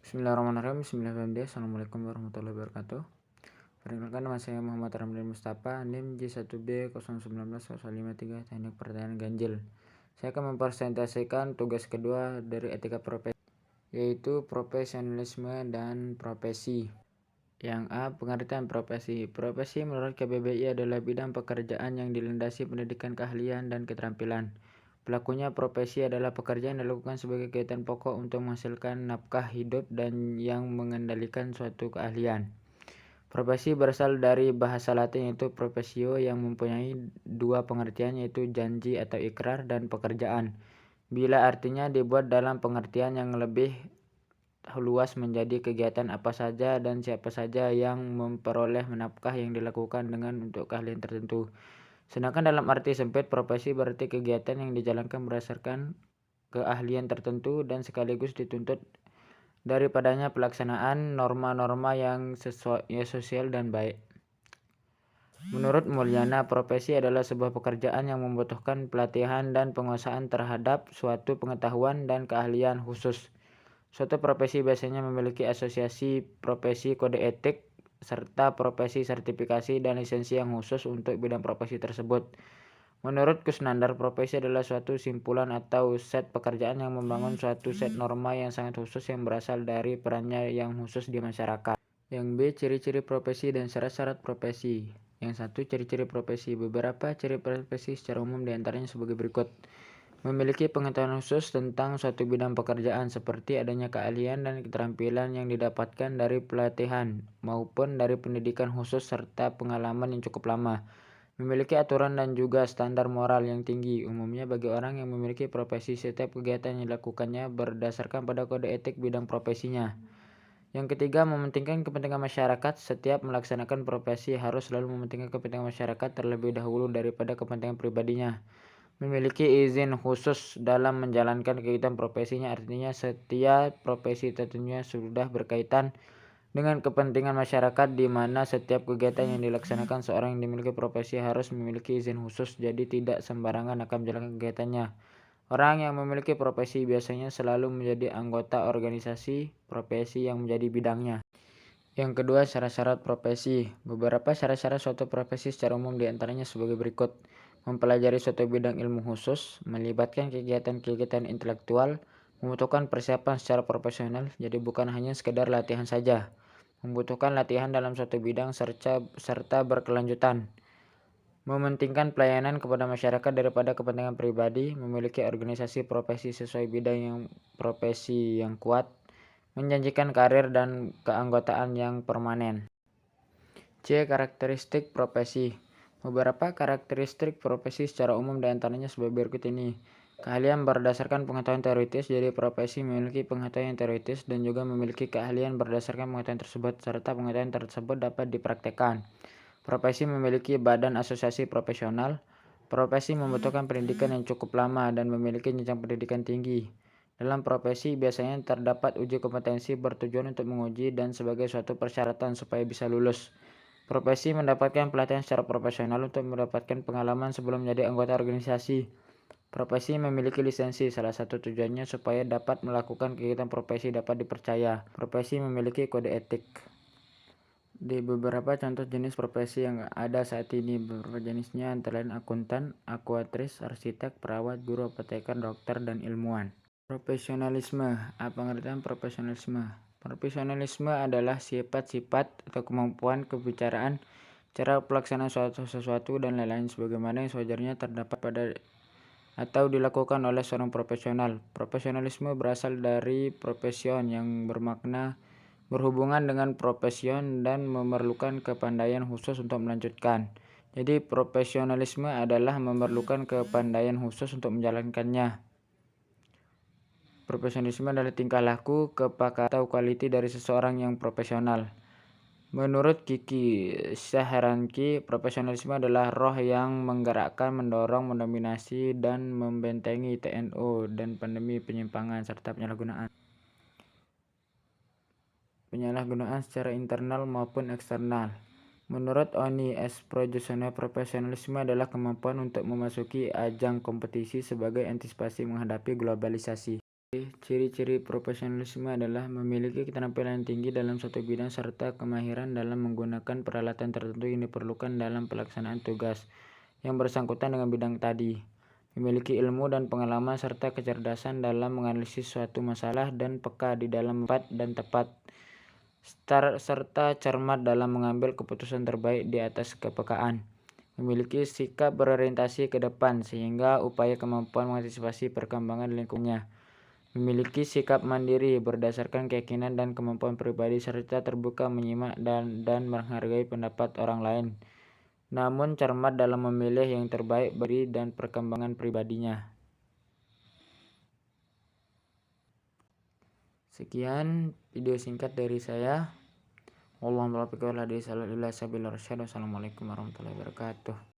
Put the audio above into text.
Bismillahirrahmanirrahim. Bismillahirrahmanirrahim. Assalamualaikum warahmatullahi wabarakatuh. Perkenalkan, nama saya Muhammad Ramli Mustafa, NIM J1B0190553, Teknik Pertanian Ganjil. Saya akan mempresentasikan tugas kedua dari etika profesi, yaitu profesionalisme dan profesi. Yang A. Pengertian profesi. Profesi menurut KBBI adalah bidang pekerjaan yang dilandasi pendidikan keahlian dan keterampilan. Pelakunya profesi adalah pekerjaan yang dilakukan sebagai kegiatan pokok untuk menghasilkan nafkah hidup dan yang mengendalikan suatu keahlian. Profesi berasal dari bahasa Latin yaitu professio yang mempunyai dua pengertian, yaitu janji atau ikrar dan pekerjaan. Bila artinya dibuat dalam pengertian yang lebih luas menjadi kegiatan apa saja dan siapa saja yang memperoleh nafkah yang dilakukan dengan untuk keahlian tertentu. Sedangkan dalam arti sempit, profesi berarti kegiatan yang dijalankan berdasarkan keahlian tertentu dan sekaligus dituntut daripadanya pelaksanaan norma-norma yang sosial dan baik. Menurut Mulyana, profesi adalah sebuah pekerjaan yang membutuhkan pelatihan dan penguasaan terhadap suatu pengetahuan dan keahlian khusus. Suatu profesi biasanya memiliki asosiasi profesi, kode etik, serta profesi sertifikasi dan lisensi yang khusus untuk bidang profesi tersebut. Menurut Kusnandar, profesi adalah suatu simpulan atau set pekerjaan yang membangun suatu set norma yang sangat khusus yang berasal dari perannya yang khusus di masyarakat. Yang B. Ciri-ciri profesi dan syarat-syarat profesi. Yang 1. Ciri-ciri profesi. Beberapa ciri profesi secara umum diantaranya sebagai berikut. Memiliki pengetahuan khusus tentang suatu bidang pekerjaan, seperti adanya keahlian dan keterampilan yang didapatkan dari pelatihan maupun dari pendidikan khusus serta pengalaman yang cukup lama. Memiliki aturan dan juga standar moral yang tinggi. Umumnya bagi orang yang memiliki profesi, setiap kegiatan yang dilakukannya berdasarkan pada kode etik bidang profesinya. Yang ketiga, mementingkan kepentingan masyarakat. Setiap melaksanakan profesi harus selalu mementingkan kepentingan masyarakat terlebih dahulu daripada kepentingan pribadinya. Memiliki izin khusus dalam menjalankan kegiatan profesinya, artinya setiap profesi tentunya sudah berkaitan dengan kepentingan masyarakat, di mana setiap kegiatan yang dilaksanakan seorang yang dimiliki profesi harus memiliki izin khusus, jadi tidak sembarangan akan menjalankan kegiatannya. Orang yang memiliki profesi biasanya selalu menjadi anggota organisasi profesi yang menjadi bidangnya. Yang kedua, syarat-syarat profesi. Beberapa syarat-syarat suatu profesi secara umum diantaranya sebagai berikut. Mempelajari suatu bidang ilmu khusus, melibatkan kegiatan-kegiatan intelektual, membutuhkan persiapan secara profesional, jadi bukan hanya sekedar latihan saja. Membutuhkan latihan dalam suatu bidang serta berkelanjutan. Mementingkan pelayanan kepada masyarakat daripada kepentingan pribadi, memiliki organisasi profesi sesuai bidang yang profesi yang kuat, menjanjikan karir dan keanggotaan yang permanen. C. Karakteristik profesi. Beberapa karakteristik profesi secara umum diantaranya sebagai berikut ini. Keahlian berdasarkan pengetahuan teoritis, jadi profesi memiliki pengetahuan yang teoritis dan juga memiliki keahlian berdasarkan pengetahuan tersebut, serta pengetahuan tersebut dapat dipraktekkan. Profesi memiliki badan asosiasi profesional. Profesi membutuhkan pendidikan yang cukup lama dan memiliki jenjang pendidikan tinggi. Dalam profesi biasanya terdapat uji kompetensi bertujuan untuk menguji dan sebagai suatu persyaratan supaya bisa lulus. Profesi mendapatkan pelatihan secara profesional untuk mendapatkan pengalaman sebelum menjadi anggota organisasi. Profesi memiliki lisensi, salah satu tujuannya supaya dapat melakukan kegiatan profesi dapat dipercaya. Profesi memiliki kode etik. Di beberapa contoh jenis profesi yang ada saat ini, beberapa jenisnya antara lain akuntan, akuatris, arsitek, perawat, guru, apoteker, dokter, dan ilmuwan. Profesionalisme. Apa pengertian profesionalisme? Profesionalisme adalah sifat-sifat atau kemampuan kebicaraan, cara pelaksanaan sesuatu dan lain-lain sebagaimana yang sewajarnya terdapat pada atau dilakukan oleh seorang profesional. Profesionalisme berasal dari profesion yang bermakna berhubungan dengan profesion dan memerlukan kepandaian khusus untuk melanjutkan. Jadi profesionalisme adalah memerlukan kepandaian khusus untuk menjalankannya. Profesionalisme adalah tingkah laku, kepakaran atau kualiti dari seseorang yang profesional. Menurut Kiki Saharanki, profesionalisme adalah roh yang menggerakkan, mendorong, mendominasi, dan membentengi TNO dan pandemi penyimpangan serta penyalahgunaan secara internal maupun eksternal. Menurut Oni S. Projusono, profesionalisme adalah kemampuan untuk memasuki ajang kompetisi sebagai antisipasi menghadapi globalisasi. Ciri-ciri profesionalisme adalah memiliki keterampilan tinggi dalam suatu bidang serta kemahiran dalam menggunakan peralatan tertentu yang diperlukan dalam pelaksanaan tugas yang bersangkutan dengan bidang tadi. Memiliki ilmu dan pengalaman serta kecerdasan dalam menganalisis suatu masalah dan peka di dalam cepat dan tepat, serta cermat dalam mengambil keputusan terbaik di atas kepekaan. Memiliki sikap berorientasi ke depan sehingga upaya kemampuan mengantisipasi perkembangan lingkungannya. Memiliki sikap mandiri berdasarkan keyakinan dan kemampuan pribadi serta terbuka menyimak dan menghargai pendapat orang lain, namun cermat dalam memilih yang terbaik bagi dan perkembangan pribadinya. Sekian video singkat dari saya. Assalamualaikum warahmatullahi wabarakatuh.